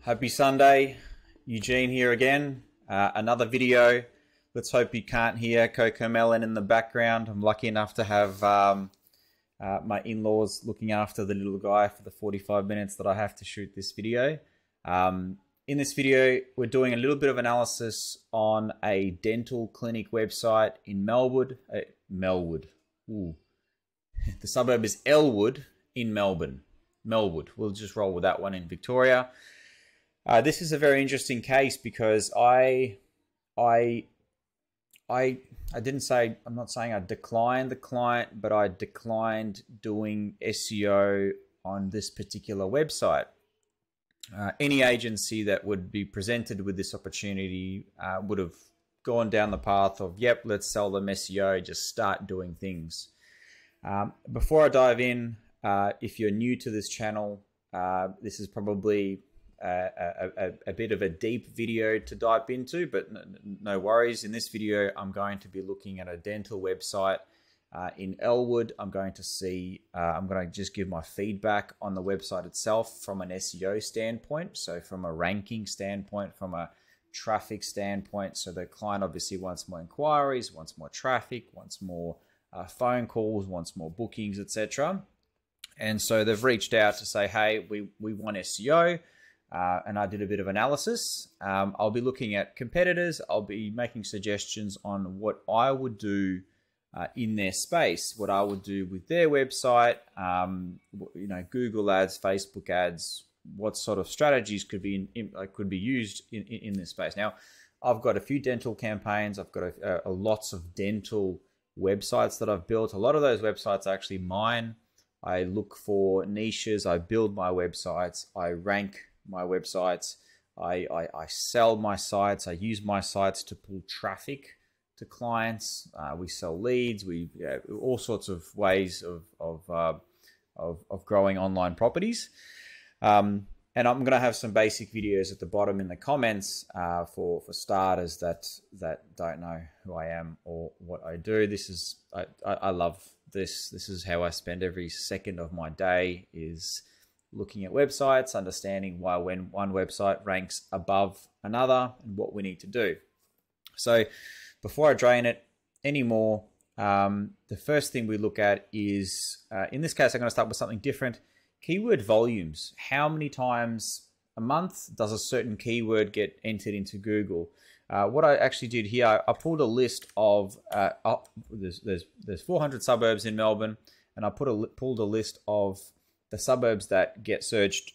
Happy Sunday, Eugene here again. Another video. Let's hope you can't hear Coco Melon in the background. I'm lucky enough to have my in-laws looking after the little guy for the 45 minutes that I have to shoot this video. In this video, we're doing a little bit of analysis on a dental clinic website in Melwood. Ooh. The suburb is Elwood in Melbourne. Melwood. We'll just roll with that one in Victoria. This is a very interesting case because I'm not saying I declined the client, but I declined doing SEO on this particular website. Any agency that would be presented with this opportunity would have gone down the path of, yep, let's sell them SEO, just start doing things. Before I dive in, if you're new to this channel, this is probably a bit of a deep video to dive into, but no worries. In this video, I'm going to be looking at a dental website in Elwood. I'm going to just give my feedback on the website itself from an SEO standpoint. So from a ranking standpoint, from a traffic standpoint. So the client obviously wants more inquiries, wants more traffic, wants more phone calls, wants more bookings, etc. And so they've reached out to say, hey, we want SEO. And I did a bit of analysis. I'll be looking at competitors. I'll be making suggestions on what I would do in their space, what I would do with their website, Google ads, Facebook ads, what sort of strategies could be used in this space. Now, I've got a few dental campaigns. I've got lots of dental websites that I've built. A lot of those websites are actually mine. I look for niches. I build my websites. I rank my websites. I sell my sites. I use my sites to pull traffic to clients. We sell leads. We all sorts of ways of growing online properties. And I'm going to have some basic videos at the bottom in the comments for starters that don't know who I am or what I do. I love this. This is how I spend every second of my day, is looking at websites, understanding why when one website ranks above another and what we need to do. So before I drain it anymore, the first thing we look at is, in this case, I'm going to start with something different. Keyword volumes. How many times a month does a certain keyword get entered into Google? What I actually did here, I pulled a list of, there's 400 suburbs in Melbourne, and I pulled a list of the suburbs that get searched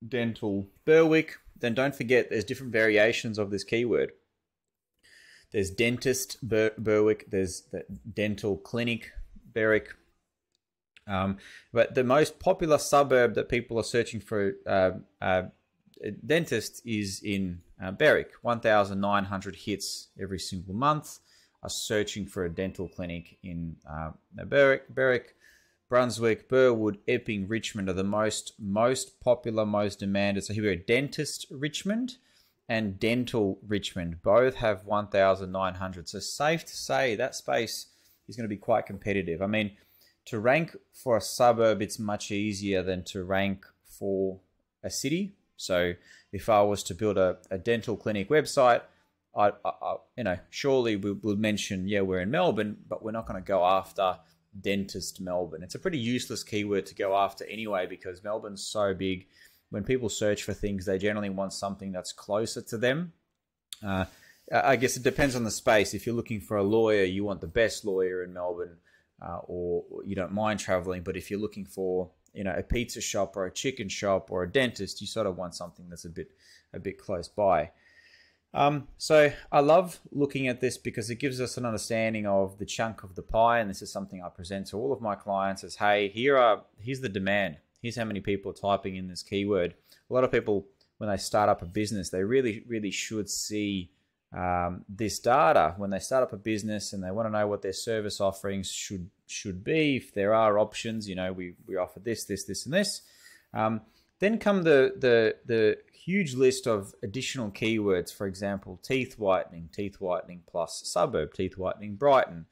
dental Berwick. Then don't forget there's different variations of this keyword. There's dentist Berwick, there's the dental clinic Berwick. But the most popular suburb that people are searching for dentist is in Berwick. 1,900 hits every single month are searching for a dental clinic in Berwick. Brunswick, Burwood, Epping, Richmond are the most popular, most demanded. So here we go, dentist Richmond and dental Richmond both have 1,900. So safe to say that space is going to be quite competitive. I mean, to rank for a suburb, it's much easier than to rank for a city. So if I was to build a dental clinic website, surely we will mention, yeah, we're in Melbourne, but we're not going to go after dentist Melbourne. It's a pretty useless keyword to go after anyway, because Melbourne's so big. When people search for things, they generally want something that's closer to them. I guess it depends on the space. If you're looking for a lawyer, you want the best lawyer in Melbourne, or you don't mind traveling. But if you're looking for, a pizza shop or a chicken shop or a dentist, you sort of want something that's a bit close by. So I love looking at this because it gives us an understanding of the chunk of the pie, and this is something I present to all of my clients as, hey, here's the demand. Here's how many people are typing in this keyword. A lot of people, when they start up a business, they really, really should see this data when they start up a business, and they want to know what their service offerings should be. If there are options, we offer this, and this. Then come the huge list of additional keywords. For example, teeth whitening plus suburb, teeth whitening Brighton.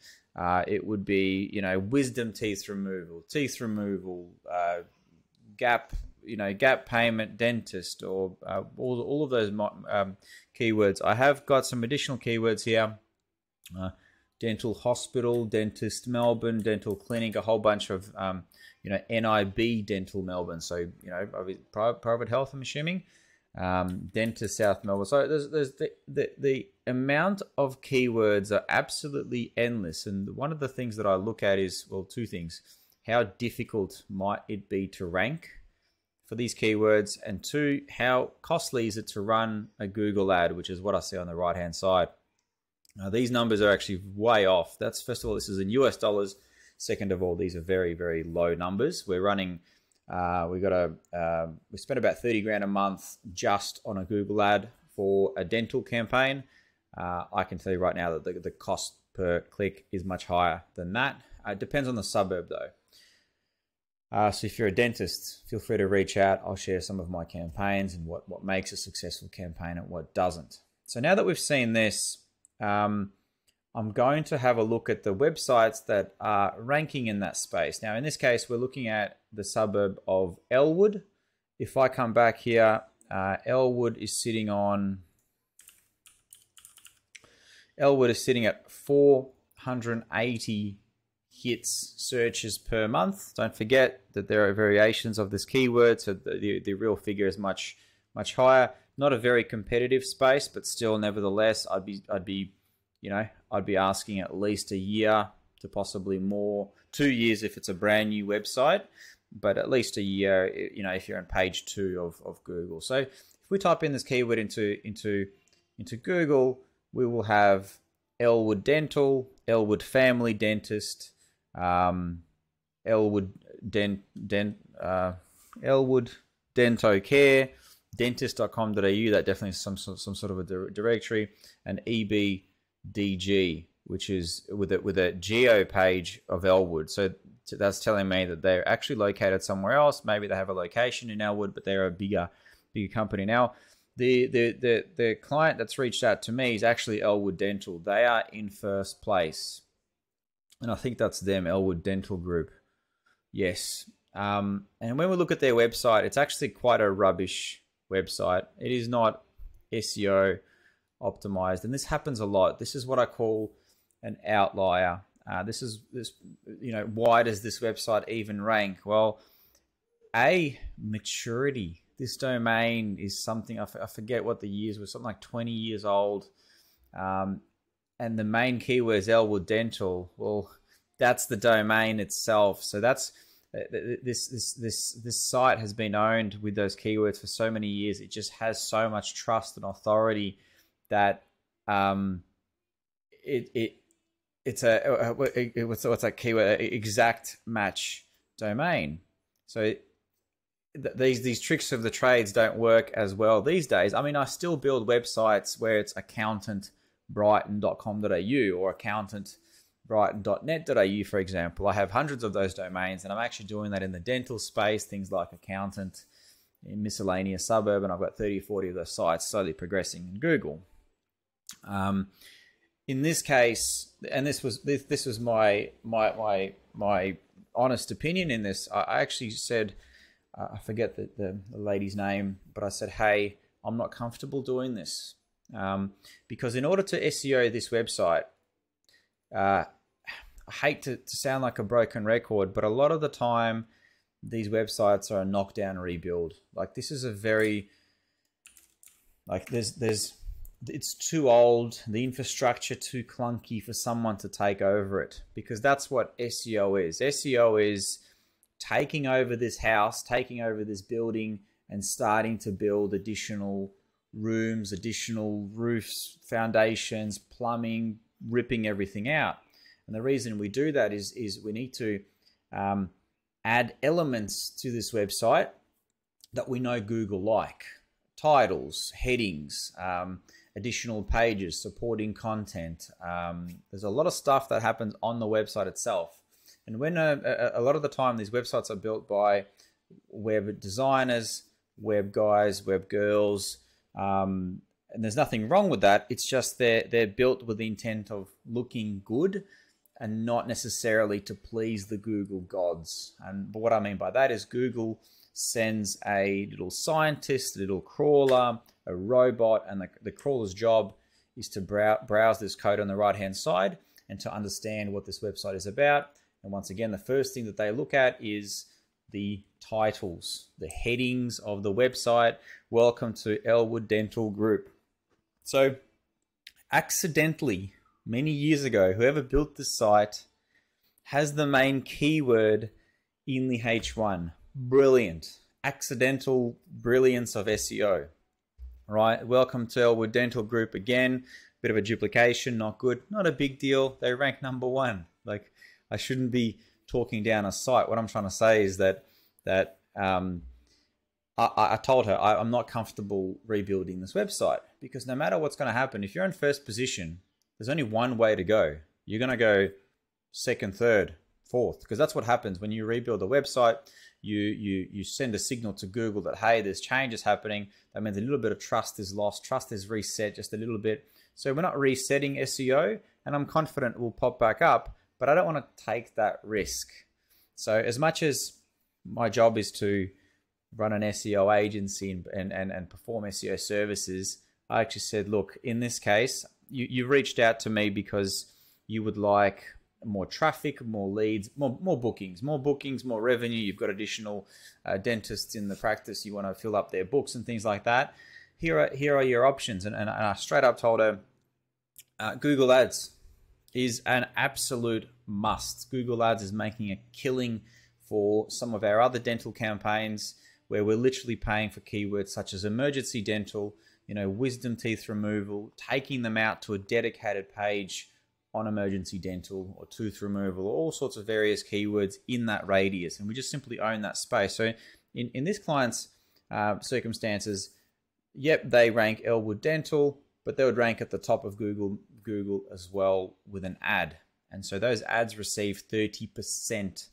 It would be, wisdom teeth removal, gap, gap payment, dentist, or all of those keywords. I have got some additional keywords here. Dental hospital, dentist Melbourne, dental clinic, a whole bunch of NIB dental Melbourne. So private health, I'm assuming. Dentist South Melbourne. So there's the amount of keywords are absolutely endless. And one of the things that I look at is, well, two things: how difficult might it be to rank for these keywords, and two, how costly is it to run a Google ad, which is what I see on the right hand side. Now, these numbers are actually way off. That's, first of all, this is in US dollars. Second of all, these are very, very low numbers. We're running, we spent about 30 grand a month just on a Google ad for a dental campaign. I can tell you right now that the cost per click is much higher than that. It depends on the suburb though. So if you're a dentist, feel free to reach out. I'll share some of my campaigns and what makes a successful campaign and what doesn't. So now that we've seen this, I'm going to have a look at the websites that are ranking in that space. Now, in this case, we're looking at the suburb of Elwood. If I come back here, Elwood is sitting at 480 hits, searches per month. Don't forget that there are variations of this keyword, so the real figure is much higher. Not a very competitive space, but still, nevertheless, I'd be asking at least a year to possibly more, 2 years if it's a brand new website, but at least a year, if you're on page 2 of Google. So if we type in this keyword into Google, we will have Elwood Dental, Elwood Family Dentist, Elwood Elwood Dento Care, dentist.com.au. That definitely is some sort of a directory, and EBDG, which is with a geo page of Elwood. So that's telling me that they're actually located somewhere else. Maybe they have a location in Elwood, but they're a bigger company. Now, the client that's reached out to me is actually Elwood Dental. They are in first place, and I think that's them, Elwood Dental Group. Yes. And when we look at their website, it's actually quite a rubbish website. It is not SEO optimized, and this happens a lot. This is what I call an outlier. Why does this website even rank? Well, maturity. This domain is something, I forget what the years were, something like 20 years old, and the main keyword is Elwood Dental. Well, that's the domain itself. So that's this site has been owned with those keywords for so many years. It just has so much trust and authority that it's what's that keyword? Exact match domain. So these tricks of the trades don't work as well these days. I mean, I still build websites where it's accountantbrighton.com.au or accountantbrighton.net.au, for example. I have hundreds of those domains, and I'm actually doing that in the dental space, things like accountant, in miscellaneous suburb, and I've got 30, 40 of those sites slowly progressing in Google. In this case, and this was my honest opinion in this, I actually said, I forget the lady's name, but I said, hey, I'm not comfortable doing this. Because in order to SEO this website, I hate to sound like a broken record, but a lot of the time, these websites are a knockdown rebuild. Like, this is a very, like, it's too old, the infrastructure too clunky for someone to take over it, because that's what SEO is. SEO is taking over this house, taking over this building, and starting to build additional rooms, additional roofs, foundations, plumbing, ripping everything out. And the reason we do that is we need to add elements to this website that we know Google like. Titles, headings, additional pages, supporting content. There's a lot of stuff that happens on the website itself. And when a lot of the time these websites are built by web designers, web guys, web girls, and there's nothing wrong with that. It's just they're built with the intent of looking good and not necessarily to please the Google gods. And what I mean by that is Google sends a little scientist, a little crawler, a robot, and the crawler's job is to browse this code on the right-hand side and to understand what this website is about. And once again, the first thing that they look at is the titles, the headings of the website. Welcome to Elwood Dental Group. So accidentally, many years ago, whoever built this site has the main keyword in the H1. Brilliant. Accidental brilliance of SEO. Right, welcome to Elwood Dental Group again. Bit of a duplication, not good. Not a big deal. They rank #1. Like, I shouldn't be talking down a site. What I'm trying to say is that I told her I'm not comfortable rebuilding this website, because no matter what's going to happen, if you're in first position, there's only one way to go. You're going to go second, third, fourth, because that's what happens when you rebuild a website. You send a signal to Google that, hey, there's changes happening. That means a little bit of trust is lost. Trust is reset just a little bit. So we're not resetting SEO, and I'm confident it will pop back up, but I don't want to take that risk. So as much as my job is to run an SEO agency and perform SEO services, I actually said, look, in this case, you reached out to me because you would like more traffic, more leads, more bookings, more revenue. You've got additional dentists in the practice. You want to fill up their books and things like that. Here are your options. And I straight up told her, Google Ads is an absolute must. Google Ads is making a killing for some of our other dental campaigns, where we're literally paying for keywords such as emergency dental, wisdom teeth removal, taking them out to a dedicated page on emergency dental or tooth removal, all sorts of various keywords in that radius. And we just simply own that space. So in this client's circumstances, yep, they rank Elwood Dental, but they would rank at the top of Google as well with an ad. And so those ads receive 30%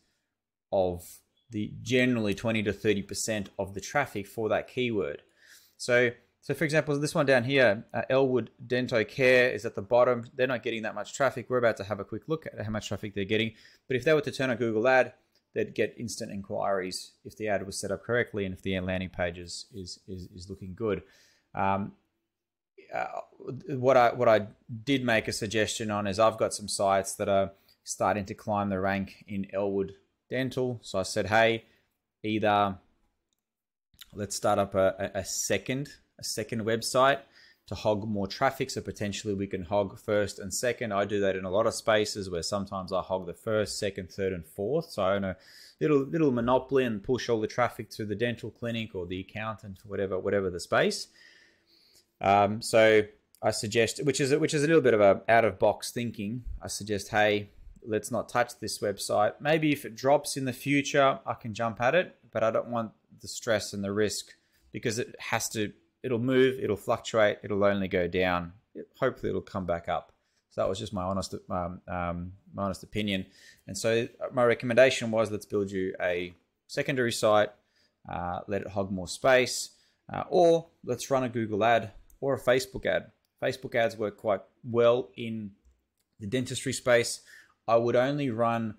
of the generally 20 to 30% of the traffic for that keyword. So for example, this one down here, Elwood Dento Care is at the bottom. They're not getting that much traffic. We're about to have a quick look at how much traffic they're getting. But if they were to turn a Google ad, they'd get instant inquiries if the ad was set up correctly and if the landing page is looking good. What I did make a suggestion on is I've got some sites that are starting to climb the rank in Elwood Dental. So I said, hey, either let's start up a second website to hog more traffic. So potentially we can hog first and second. I do that in a lot of spaces where sometimes I hog the first, second, third, and fourth. So I own a little monopoly and push all the traffic to the dental clinic or the accountant, whatever the space. So I suggest, which is a little bit of a out of box thinking. I suggest, hey, let's not touch this website. Maybe if it drops in the future, I can jump at it, but I don't want the stress and the risk, because it'll move, it'll fluctuate, it'll only go down. Hopefully it'll come back up. So that was just my honest opinion. And so my recommendation was, let's build you a secondary site, let it hog more space, or let's run a Google ad or a Facebook ad. Facebook ads work quite well in the dentistry space. I would only run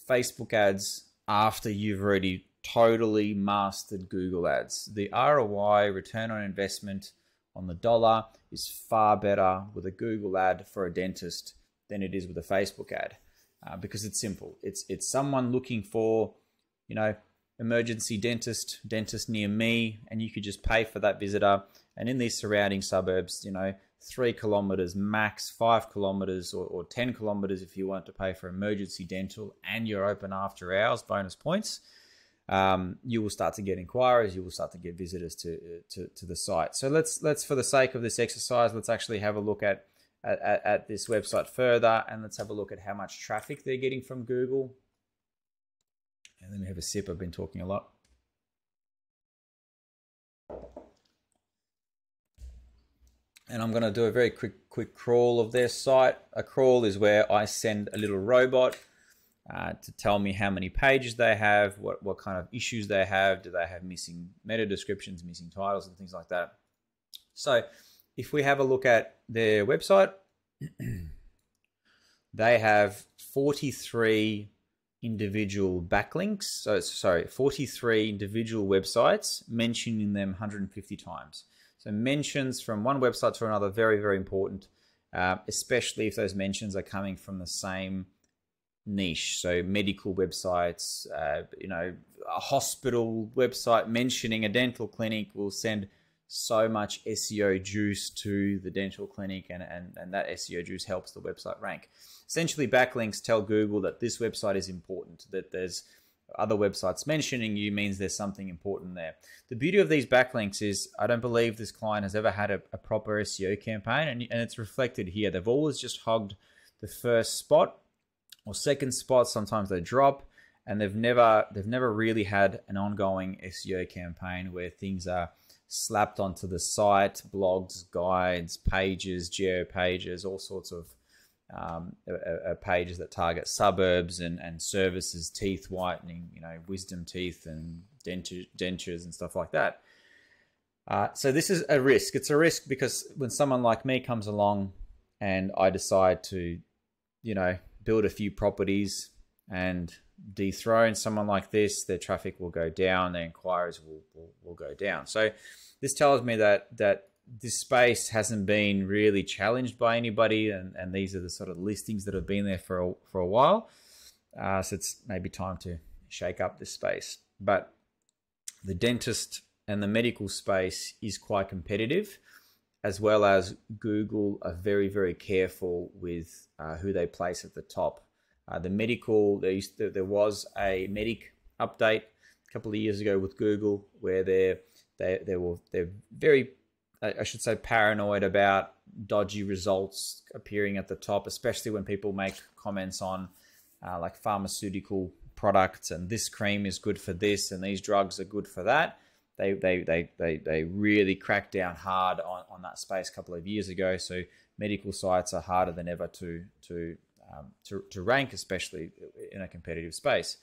Facebook ads after you've already totally mastered Google ads. The ROI, return on investment on the dollar, is far better with a Google ad for a dentist than it is with a Facebook ad, because it's simple. It's someone looking for, emergency dentist near me, and you could just pay for that visitor. And in these surrounding suburbs, 3 kilometers max, 5 kilometers or 10 kilometers if you want to pay for emergency dental and you're open after hours, bonus points, you will start to get inquiries, you will start to get visitors to the site. So let's for the sake of this exercise, let's actually have a look at this website further, and let's have a look at how much traffic they're getting from Google. And let me have a sip, I've been talking a lot. And I'm going to do a very quick crawl of their site. A crawl is where I send a little robot to tell me how many pages they have, what kind of issues they have. Do they have missing meta descriptions, missing titles, and things like that. So if we have a look at their website, they have 43 individual backlinks. So sorry, 43 individual websites, mentioning them 150 times. So mentions from one website to another, very, very important, especially if those mentions are coming from the same niche. So medical websites, you know, a hospital website mentioning a dental clinic will send so much SEO juice to the dental clinic, and that SEO juice helps the website rank. Essentially, backlinks tell Google that this website is important, that there's other websites mentioning you means there's something important there. The beauty of these backlinks is I don't believe this client has ever had a proper SEO campaign, and it's reflected here. They've always just hogged the first spot or second spot. Sometimes they drop, and they've never really had an ongoing SEO campaign where things are slapped onto the site, blogs, guides, pages, geo pages, all sorts of pages that target suburbs and services, teeth whitening, you know, wisdom teeth and dentures and stuff like that. So this is a risk. It's a risk because when someone like me comes along and I decide to, you know, build a few properties and dethrone someone like this, their traffic will go down, their inquiries will go down. So this tells me that this space hasn't been really challenged by anybody, and these are the sort of listings that have been there for a while. So it's maybe time to shake up this space. But the dentist and the medical space is quite competitive, as well as Google are very, very careful with who they place at the top. The medical, there was a Medic update a couple of years ago with Google where they're very, I should say, paranoid about dodgy results appearing at the top, especially when people make comments on like pharmaceutical products and this cream is good for this and these drugs are good for that. They really cracked down hard on that space a couple of years ago. So medical sites are harder than ever to rank, especially in a competitive space.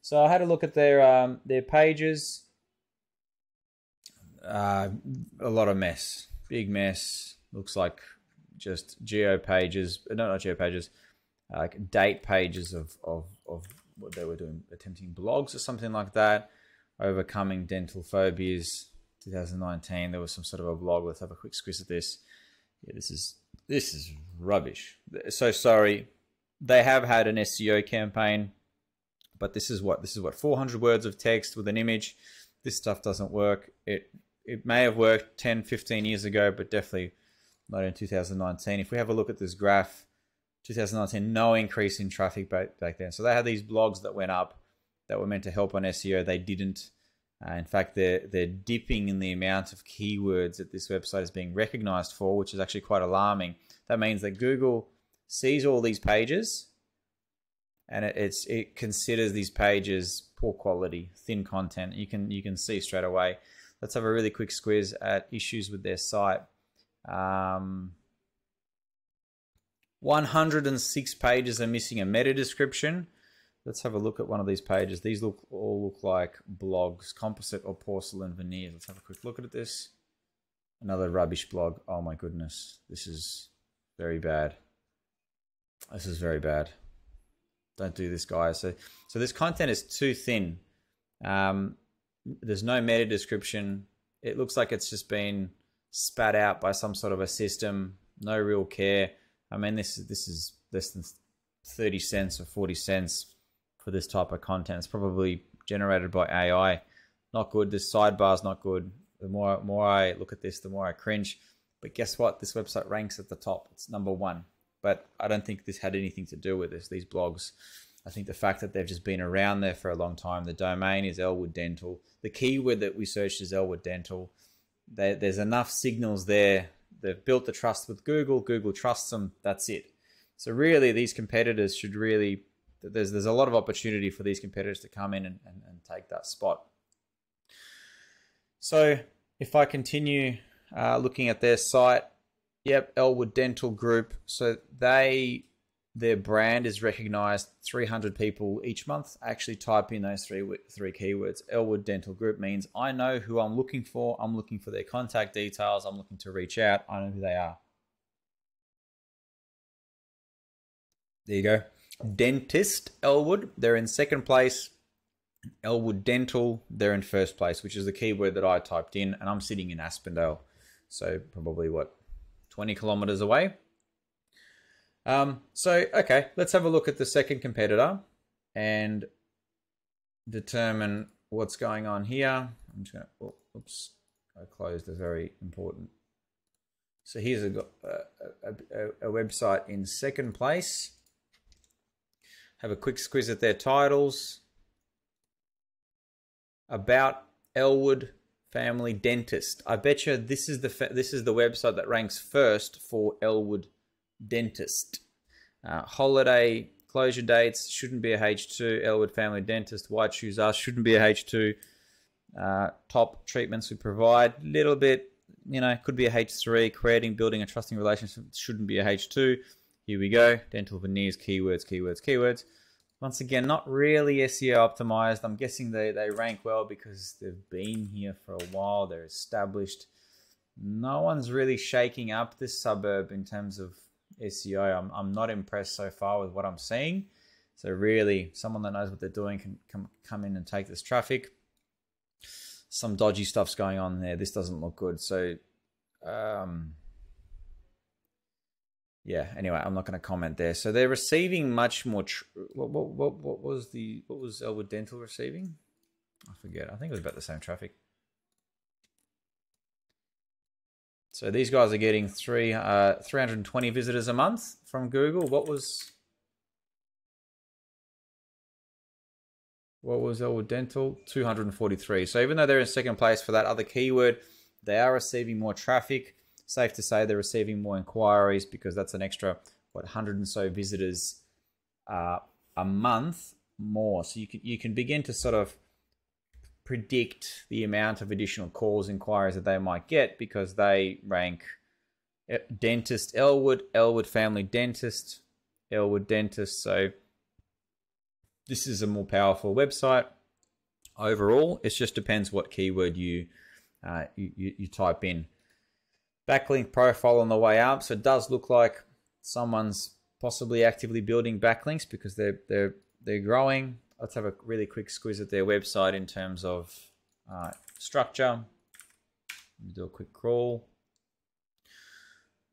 So I had a look at their pages. A lot of mess, big mess. Looks like just geo pages, not geo pages, like date pages of what they were doing, attempting blogs or something like that. Overcoming dental phobias, 2019. There was some sort of a blog. Let's have a quick squiz at this. Yeah, this is rubbish. So sorry. They have had an SEO campaign, but this is what 400 words of text with an image. This stuff doesn't work. It may have worked 10, 15 years ago, but definitely not in 2019. If we have a look at this graph, 2019, no increase in traffic back then. So they had these blogs that went up that were meant to help on SEO. They didn't. In fact, they're dipping in the amount of keywords that this website is being recognized for, which is actually quite alarming. That means that Google sees all these pages and it considers these pages poor quality, thin content. You can see straight away. Let's have a really quick squiz at issues with their site. 106 pages are missing a meta description. Let's have a look at one of these pages. These all look like blogs, composite or porcelain veneers. Let's have a quick look at this. Another rubbish blog. Oh my goodness. This is very bad. This is very bad. Don't do this, guys. So this content is too thin. There's no meta description. It looks like it's just been spat out by some sort of a system. No real care. I mean, this is less than 30 cents or 40 cents for this type of content. It's probably generated by AI. Not good. This sidebar's not good. The more I look at this, the more I cringe. But guess what? This website ranks at the top. It's #1. But I don't think this had anything to do with this. These blogs. I think the fact that they've just been around there for a long time. The domain is Elwood Dental. The keyword that we searched is Elwood Dental. There's enough signals there. They've built the trust with Google. Google trusts them. That's it. So really, these competitors should really... There's a lot of opportunity for these competitors to come in and take that spot. So if I continue looking at their site, yep, Elwood Dental Group. So their brand is recognized 300 people each month actually type in those three keywords. Elwood Dental Group means I know who I'm looking for. I'm looking for their contact details. I'm looking to reach out. I know who they are. There you go. Dentist, Elwood, they're in second place. Elwood Dental, they're in first place, which is the keyword that I typed in, and I'm sitting in Aspendale, so probably what, 20 kilometers away. So okay, let's have a look at the second competitor and determine what's going on here. I'm just going to, oops, I closed a very important. So here's a website in second place. Have a quick squiz at their titles. About Elwood Family Dentist. I bet you this is the website that ranks first for Elwood Dentist. Holiday closure dates shouldn't be a H2. Elwood Family Dentist. Why choose us? Shouldn't be a H2. Top treatments we provide. Little bit, you know, could be a H3. Creating, building, and trusting relationships shouldn't be a H2. Here we go. Dental veneers, keywords, keywords, keywords. Once again, not really SEO optimized. I'm guessing they rank well because they've been here for a while. They're established. No one's really shaking up this suburb in terms of SEO. I'm not impressed so far with what I'm seeing. So really, someone that knows what they're doing can come in and take this traffic. Some dodgy stuff's going on there. This doesn't look good. So, yeah, anyway, I'm not going to comment there. So they're receiving much more. What was Elwood Dental receiving? I forget. I think it was about the same traffic. So these guys are getting 320 visitors a month from Google. What was Elwood Dental? 243. So even though they're in second place for that other keyword, they are receiving more traffic. Safe to say they're receiving more inquiries because that's an extra, 100 and so visitors a month more. So you can begin to sort of predict the amount of additional calls, inquiries that they might get because they rank Dentist Elwood, Elwood Family Dentist, Elwood Dentist. So this is a more powerful website overall. It just depends what keyword you type in. Backlink profile on the way up. So it does look like someone's possibly actively building backlinks because they're growing. Let's have a really quick squeeze at their website in terms of structure. Let me do a quick crawl.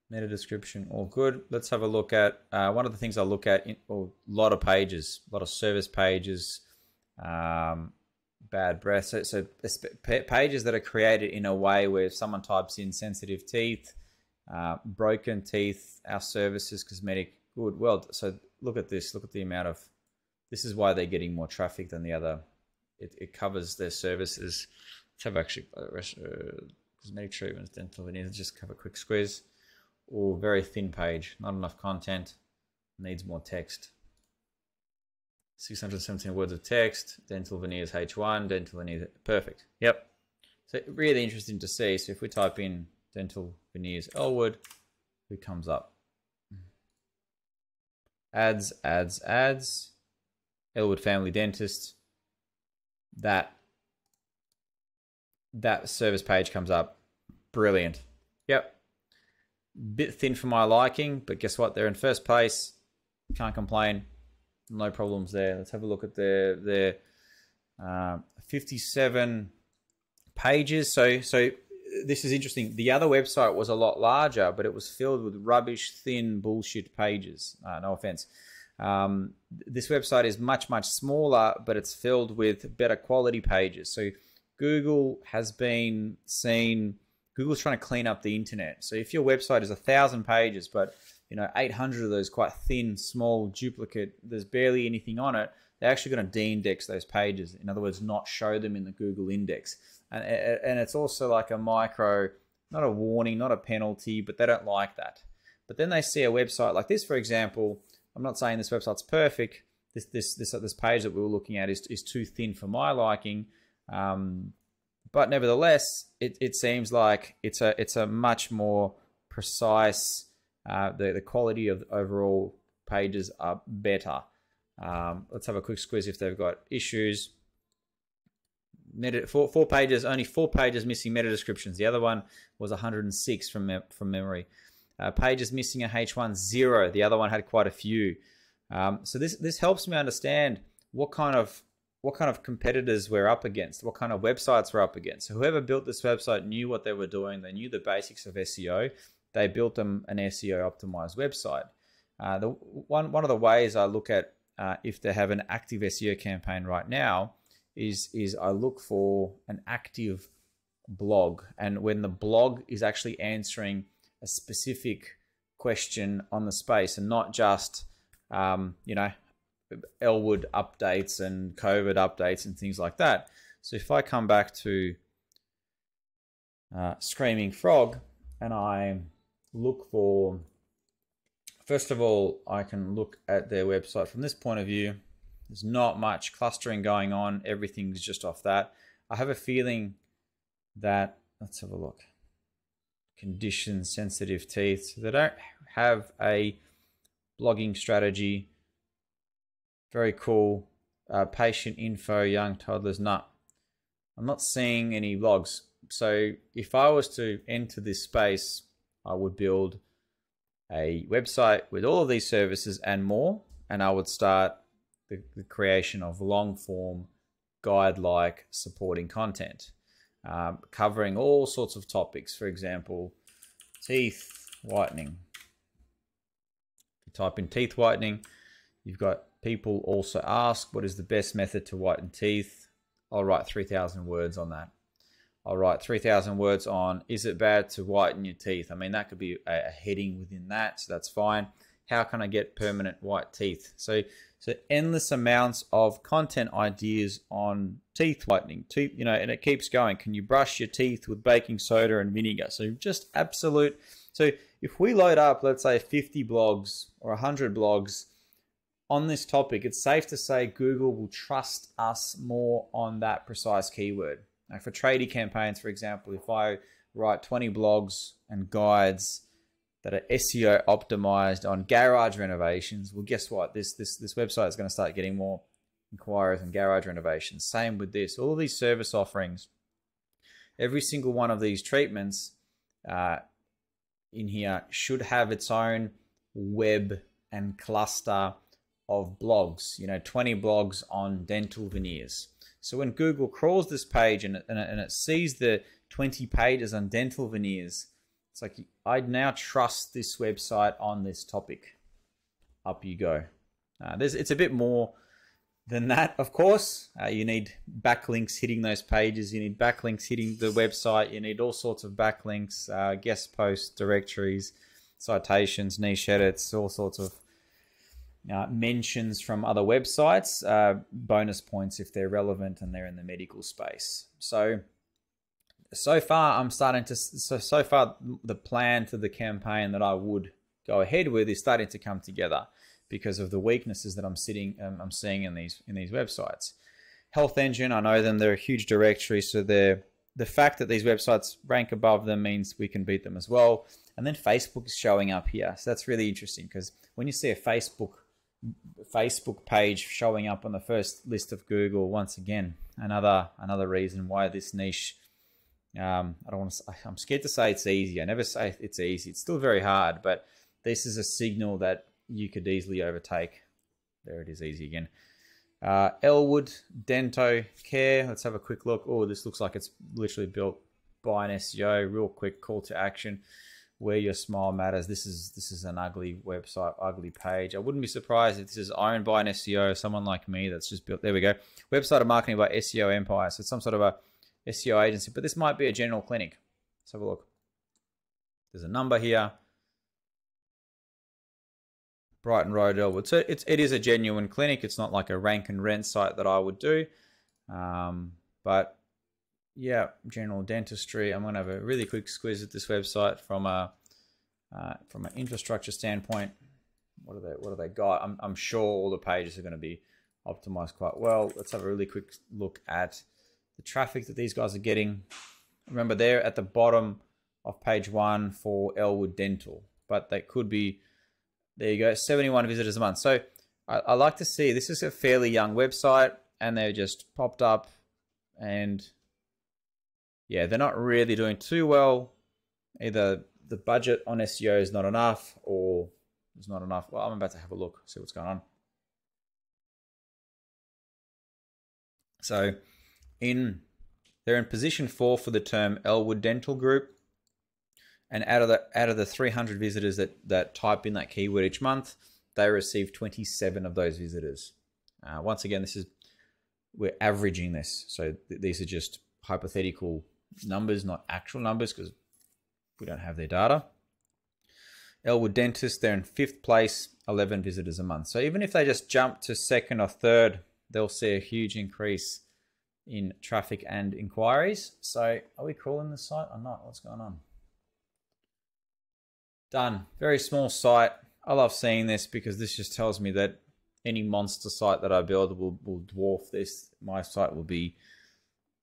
Meta description, all good. Let's have a look at one of the things I look at a lot of pages, a lot of service pages, bad breath. So pages that are created in a way where if someone types in sensitive teeth, broken teeth, our services, cosmetic, good. Well, so look at this. Look at the amount of. This is why they're getting more traffic than the other. It covers their services. Let's have actually cosmetic treatments, dental veneers. Just have a quick squeeze. Oh, very thin page. Not enough content. Needs more text. 617 words of text. Dental veneers H1. Dental veneers. Perfect. Yep. So really interesting to see. So if we type in dental veneers Elwood, who comes up? Ads, ads, ads. Elwood Family Dentist. That service page comes up. Brilliant. Yep. Bit thin for my liking, but guess what? They're in first place. Can't complain. No problems there. Let's have a look at their 57 pages. So this is interesting. The other website was a lot larger, but it was filled with rubbish, thin, bullshit pages. No offense. This website is much, much smaller, but it's filled with better quality pages. So Google has been seen. Google's trying to clean up the internet. So if your website is 1,000 pages, but 800 of those quite thin, small, duplicate, there's barely anything on it, they're actually going to de-index those pages. In other words, not show them in the Google index. And it's also like a micro, not a warning, not a penalty, but they don't like that. But then they see a website like this, for example. I'm not saying this website's perfect. This page that we were looking at is too thin for my liking. But nevertheless, it seems like it's a much more precise. The quality of the overall pages are better. Let's have a quick squeeze if they've got issues. Four pages, only 4 pages missing meta descriptions. The other one was 106 from memory. Pages missing a H1, 0. The other one had quite a few. So this helps me understand what kind of competitors we're up against, what kind of websites we're up against. So whoever built this website knew what they were doing. They knew the basics of SEO. They built them an SEO optimized website. One of the ways I look at if they have an active SEO campaign right now is I look for an active blog, and when the blog is actually answering a specific question on the space and not just Elwood updates and COVID updates and things like that. So if I come back to Screaming Frog and I look for, first of all, I can look at their website from this point of view. There's not much clustering going on. Everything's just off that. I have a feeling that, let's have a look. Condition sensitive teeth. So they don't have a blogging strategy. Very cool. Patient info, young toddlers. No, I'm not seeing any blogs. So if I was to enter this space, I would build a website with all of these services and more, and I would start the creation of long form guide-like supporting content, covering all sorts of topics. For example, teeth whitening. If you type in teeth whitening, you've got people also ask, what is the best method to whiten teeth? I'll write 3,000 words on that. I'll write 3,000 words on, is it bad to whiten your teeth? I mean, that could be a heading within that, so that's fine. How can I get permanent white teeth? So endless amounts of content ideas on teeth whitening, and it keeps going. Can you brush your teeth with baking soda and vinegar? So just absolute. So if we load up, let's say 50 blogs or 100 blogs on this topic, it's safe to say Google will trust us more on that precise keyword. Now for tradie campaigns, for example, if I write 20 blogs and guides that are SEO optimized on garage renovations, well, guess what? This website is going to start getting more inquiries on garage renovations. Same with this. All of these service offerings, every single one of these treatments in here should have its own web and cluster of blogs. 20 blogs on dental veneers. So when Google crawls this page and it sees the 20 pages on dental veneers, it's like, I now trust this website on this topic. Up you go. It's a bit more than that, of course. You need backlinks hitting those pages. You need backlinks hitting the website. You need all sorts of backlinks, guest posts, directories, citations, niche edits, all sorts of mentions from other websites, bonus points if they're relevant and they're in the medical space. So far, the plan for the campaign that I would go ahead with is starting to come together because of the weaknesses that I'm seeing in these websites. Health Engine, I know them; they're a huge directory, so the fact that these websites rank above them means we can beat them as well. And then Facebook is showing up here, so that's really interesting because when you see a Facebook page showing up on the first list of Google, once again, another reason why this niche. I'm scared to say it's easy. I never say it's easy. It's still very hard, but this is a signal that you could easily overtake. There it is, easy again. Elwood Dento Care. Let's have a quick look. Oh, this looks like it's literally built by an SEO. Real quick call to action. Where your smile matters. This is an ugly website, ugly page. I wouldn't be surprised if this is owned by an SEO, someone like me that's just built. There we go. Website of marketing by SEO Empire. So it's some sort of a SEO agency, but this might be a general clinic. Let's have a look. There's a number here. Brighton Road, Elwood. So it is a genuine clinic. It's not like a rank and rent site that I would do. But yeah, general dentistry. I'm going to have a really quick squeeze at this website from an infrastructure standpoint. What do they got? I'm sure all the pages are going to be optimized quite well. Let's have a really quick look at the traffic that these guys are getting. Remember, they're at the bottom of page 1 for Elwood Dental, but they could be, there you go, 71 visitors a month. So I like to see, this is a fairly young website and they're just popped up, and yeah, they're not really doing too well. Either the budget on SEO is not enough or there's not enough. Well, I'm about to have a look, see what's going on. So they're in position 4 for the term Elwood Dental Group. And out of the 300 visitors that type in that keyword each month, they receive 27 of those visitors. Once again, we're averaging this. So these are just hypothetical numbers, not actual numbers, because we don't have their data. Elwood Dentist, they're in 5th place, 11 visitors a month. So even if they just jump to 2nd or 3rd, they'll see a huge increase in traffic and inquiries. So are we crawling the site or not? What's going on? Done. Very small site. I love seeing this because this just tells me that any monster site that I build will dwarf this. My site will be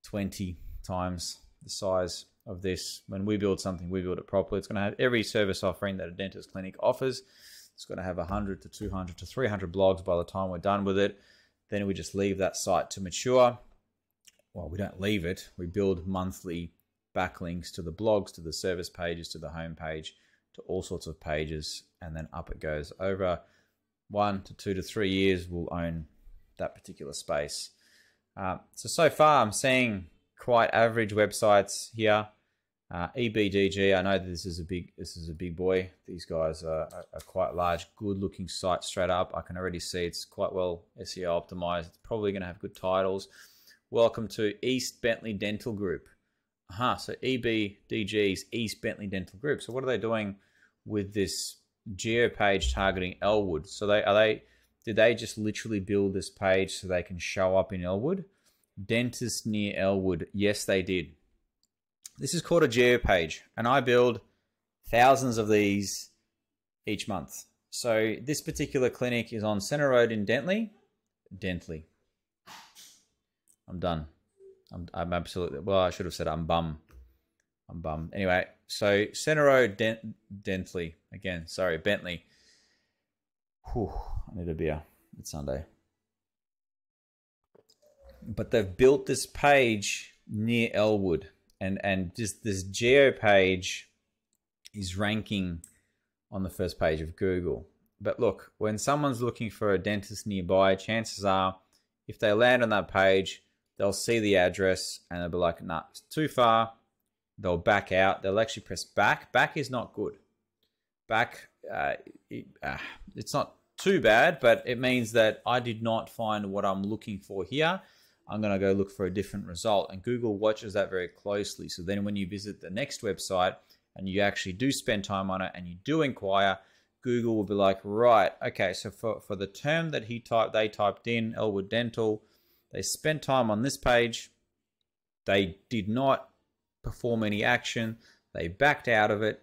20 times the size of this. When we build something, we build it properly. It's going to have every service offering that a dentist clinic offers. It's going to have 100 to 200 to 300 blogs by the time we're done with it. Then we just leave that site to mature. Well, we don't leave it. We build monthly backlinks to the blogs, to the service pages, to the home page, to all sorts of pages, and then up it goes. Over 1 to 2 to 3 years, we'll own that particular space. So far, I'm seeing quite average websites here. EBDG, I know that this is a big boy. These guys are quite large, good-looking site straight up. I can already see it's quite well SEO optimized. It's probably going to have good titles. Welcome to East Bentley Dental Group. So EBDG's East Bentley Dental Group. So what are they doing with this geo page targeting Elwood? So did they just literally build this page so they can show up in Elwood? Dentist near Elwood. Yes, they did. This is called a geo page, and I build thousands of these each month. So this particular clinic is on Center Road in Dentley. I'm done. I'm absolutely, well, I should have said I'm bummed. Anyway, so Center Road, Dentley. Again, sorry, Bentley. Whew, I need a beer. It's Sunday. But they've built this page near Elwood. And just this geo page is ranking on the first page of Google. But look, when someone's looking for a dentist nearby, chances are, if they land on that page, they'll see the address and they'll be like, nah, it's too far. They'll back out. They'll actually press back. Back is not good. Back, it's not too bad, but it means that I did not find what I'm looking for here. I'm going to go look for a different result. And Google watches that very closely. So then when you visit the next website and you actually do spend time on it and you do inquire, Google will be like, right, okay, so for the term that they typed in, Elwood Dental, they spent time on this page. They did not perform any action. They backed out of it.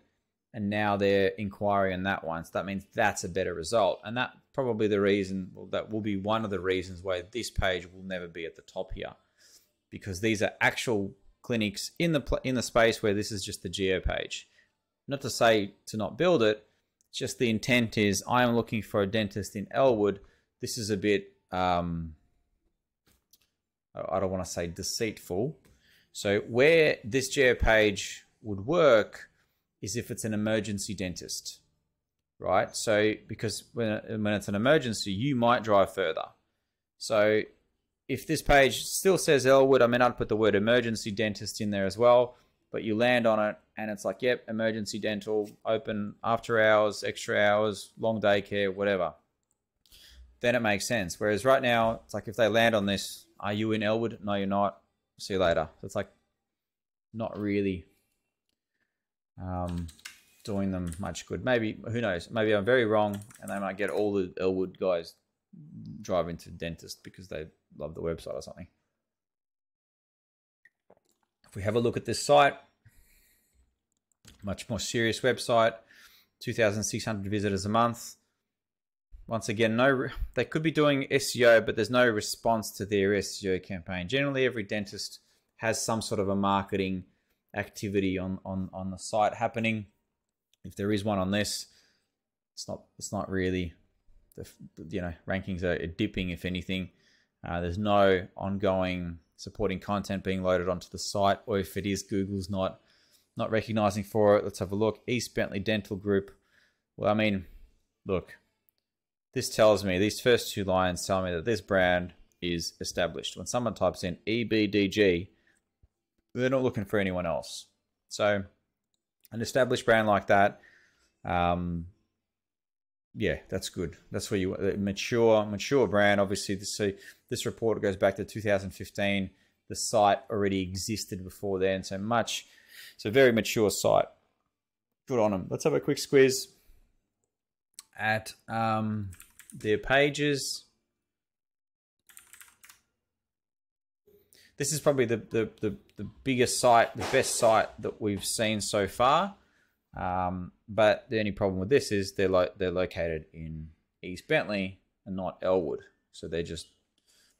And now they're inquiring on that one. So that means that's a better result. And that probably the reason, well, that will be one of the reasons why this page will never be at the top here. Because these are actual clinics in the space where this is just the geo page. Not to say to not build it, just the intent is I am looking for a dentist in Elwood. This is a bit, I don't want to say deceitful. So where this geo page would work is if it's an emergency dentist, right? So because when it's an emergency, you might drive further. So if this page still says Elwood, I mean, I'd put the word emergency dentist in there as well, but you land on it and it's like, yep, emergency dental, open after hours, extra hours, long daycare, whatever. Then it makes sense. Whereas right now, it's like if they land on this, are you in Elwood? No, you're not. See you later. So it's like not really doing them much good. Maybe, who knows, maybe I'm very wrong and they might get all the Elwood guys driving to dentist because they love the website or something. If we have a look at this site, much more serious website, 2,600 visitors a month. Once again, they could be doing SEO, but there's no response to their SEO campaign. Generally, every dentist has some sort of a marketing activity on the site happening. If there is one on this, it's not really, rankings are dipping. If anything, there's no ongoing supporting content being loaded onto the site, or if it is, Google's not recognizing for it. Let's have a look. East Bentley Dental Group. Well, I mean, look, this tells me, these first two lines tell me that this brand is established. When someone types in EBDG, they're not looking for anyone else. So an established brand like that, yeah, that's good. That's where you mature brand. Obviously, this report goes back to 2015. The site already existed before then, so very mature site. Good on them. Let's have a quick squeeze at their pages. This is probably the biggest site, the best site that we've seen so far. But the only problem with this is they're located in East Bentley and not Elwood. So they just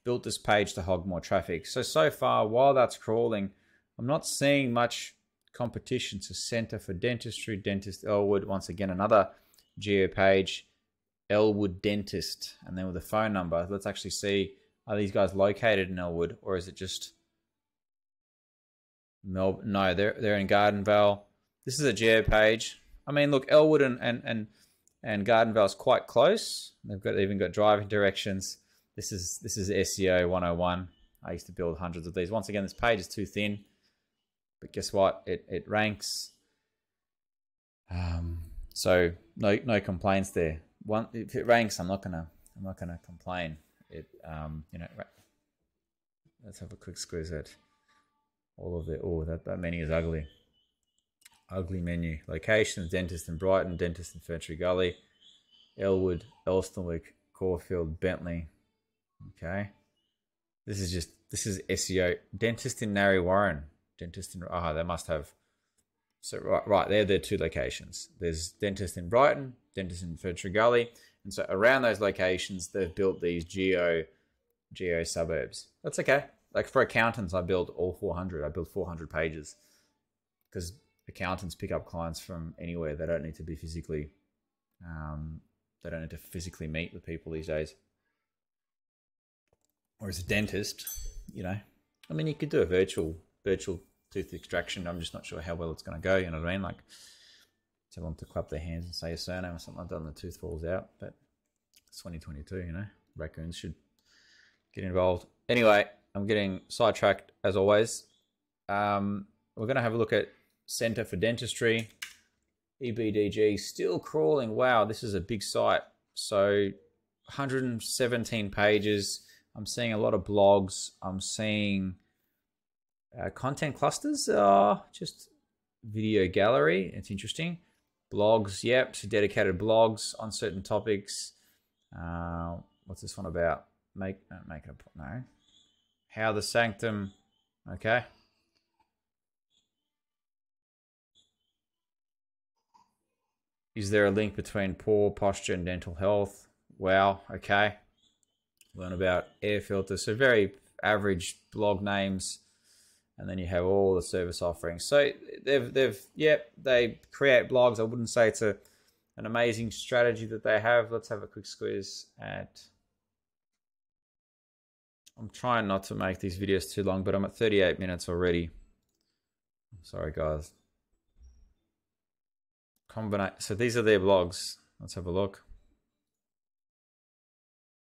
built this page to hog more traffic. So far, while that's crawling, I'm not seeing much competition. So Center for Dentistry, Dentist Elwood. Once again, another geo page, Elwood Dentist. And then with a phone number, let's actually see, are these guys located in Elwood, or is it just Melbourne? No, they're in Gardenvale. This is a geo page. I mean, look, Elwood and Gardenvale is quite close. They've even got driving directions. This is SEO 101. I used to build hundreds of these. Once again, this page is too thin, but guess what? It ranks. So no complaints there. If it ranks, I'm not gonna complain. Let's have a quick squeeze at all of it. Oh, that menu is ugly. Ugly menu. Locations: Dentist in Brighton, Dentist in Ferntree Gully, Elwood, Elstonwick, Caulfield, Bentley. Okay. This is SEO. Dentist in Narre Warren. Dentist in, they must have. So right there, there are two locations. There's Dentist in Brighton, Dentist in Ferntree Gully. And so around those locations, they've built these geo suburbs. That's okay. Like for accountants, I build all 400. I build 400 pages because accountants pick up clients from anywhere. They don't need to be physically, they don't need to physically meet with people these days. Whereas a dentist, I mean, you could do a virtual tooth extraction. I'm just not sure how well it's going to go. You know what I mean? Like, tell them to clap their hands and say a surname or something like that, and the tooth falls out. But it's 2022, raccoons should get involved. Anyway, I'm getting sidetracked as always. We're going to have a look at Center for Dentistry, EBDG, still crawling. Wow, this is a big site. So 117 pages. I'm seeing a lot of blogs. I'm seeing content clusters. Just video gallery. It's interesting. Blogs, yep. So dedicated blogs on certain topics. What's this one about? Make it a no. How the sanctum. Okay. Is there a link between poor posture and dental health? Wow. Okay. Learn about air filters. So very average blog names. And then you have all the service offerings. So they create blogs. I wouldn't say it's an amazing strategy that they have. Let's have a quick squeeze at. I'm trying not to make these videos too long, but I'm at 38 minutes already. Sorry, guys. So these are their blogs. Let's have a look.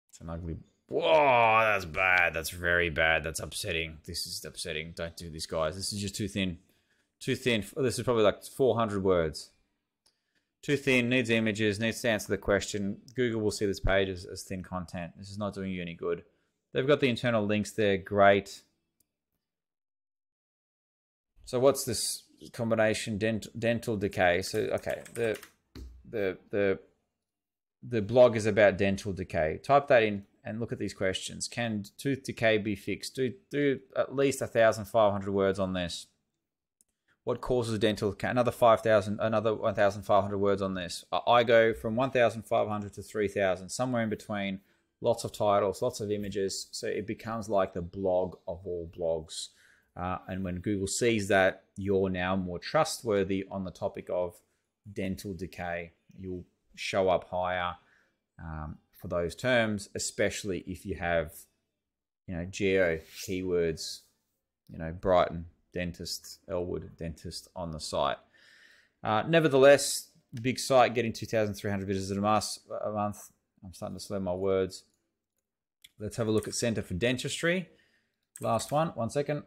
It's an ugly. Whoa, that's bad. That's very bad. That's upsetting. This is upsetting. Don't do this, guys. This is just too thin. Too thin. This is probably like 400 words. Too thin. Needs images. Needs to answer the question. Google will see this page as thin content. This is not doing you any good. They've got the internal links there. Great. So what's this combination? Dental decay. So okay, the blog is about dental decay. Type that in and look at these questions. Can tooth decay be fixed? Do at least 1,500 words on this. What causes dental decay? Another 1,500 words on this. I go from 1,500 to 3,000, somewhere in between. Lots of titles, lots of images. So it becomes like the blog of all blogs. And when Google sees that you're now more trustworthy on the topic of dental decay, you'll show up higher for those terms, especially if you have, geo keywords, Brighton, dentist, Elwood, dentist on the site. Nevertheless, big site getting 2,300 visitors a month. I'm starting to slow my words. Let's have a look at Center for Dentistry. Last one second.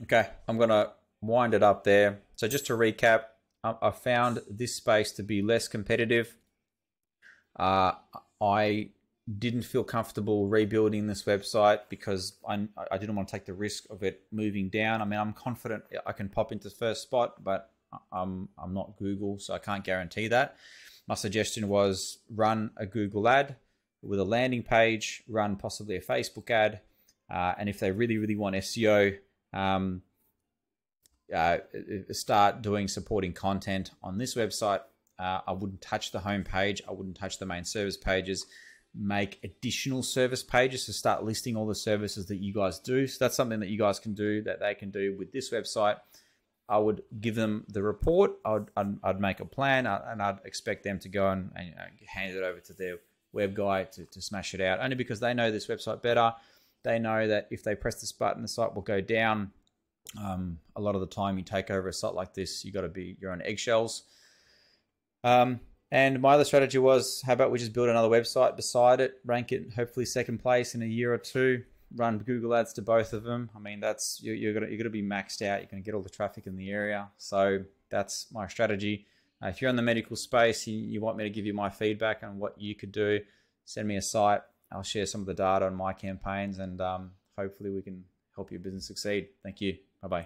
Okay, I'm gonna wind it up there. So just to recap, I found this space to be less competitive. I didn't feel comfortable rebuilding this website because I didn't want to take the risk of it moving down. I mean, I'm confident I can pop into the first spot, but I'm not Google, so I can't guarantee that. My suggestion was run a Google ad with a landing page, run possibly a Facebook ad, and if they really want SEO, start doing supporting content on this website. I wouldn't touch the home page. I wouldn't touch the main service pages. Make additional service pages to start listing all the services that you guys do. So that's something that you guys can do, that they can do with this website. I would give them the report. I'd make a plan, and I'd expect them to go and hand it over to their web guy to smash it out. Only because they know this website better. They know that if they press this button, the site will go down. A lot of the time, you take over a site like this, you're on eggshells. And my other strategy was, how about we just build another website beside it, rank it hopefully second place in a year or two, run Google ads to both of them. I mean, that's you're gonna be maxed out. You're gonna get all the traffic in the area. So that's my strategy. If you're in the medical space, you want me to give you my feedback on what you could do, send me a site. I'll share some of the data on my campaigns, and hopefully we can help your business succeed. Thank you. Bye-bye.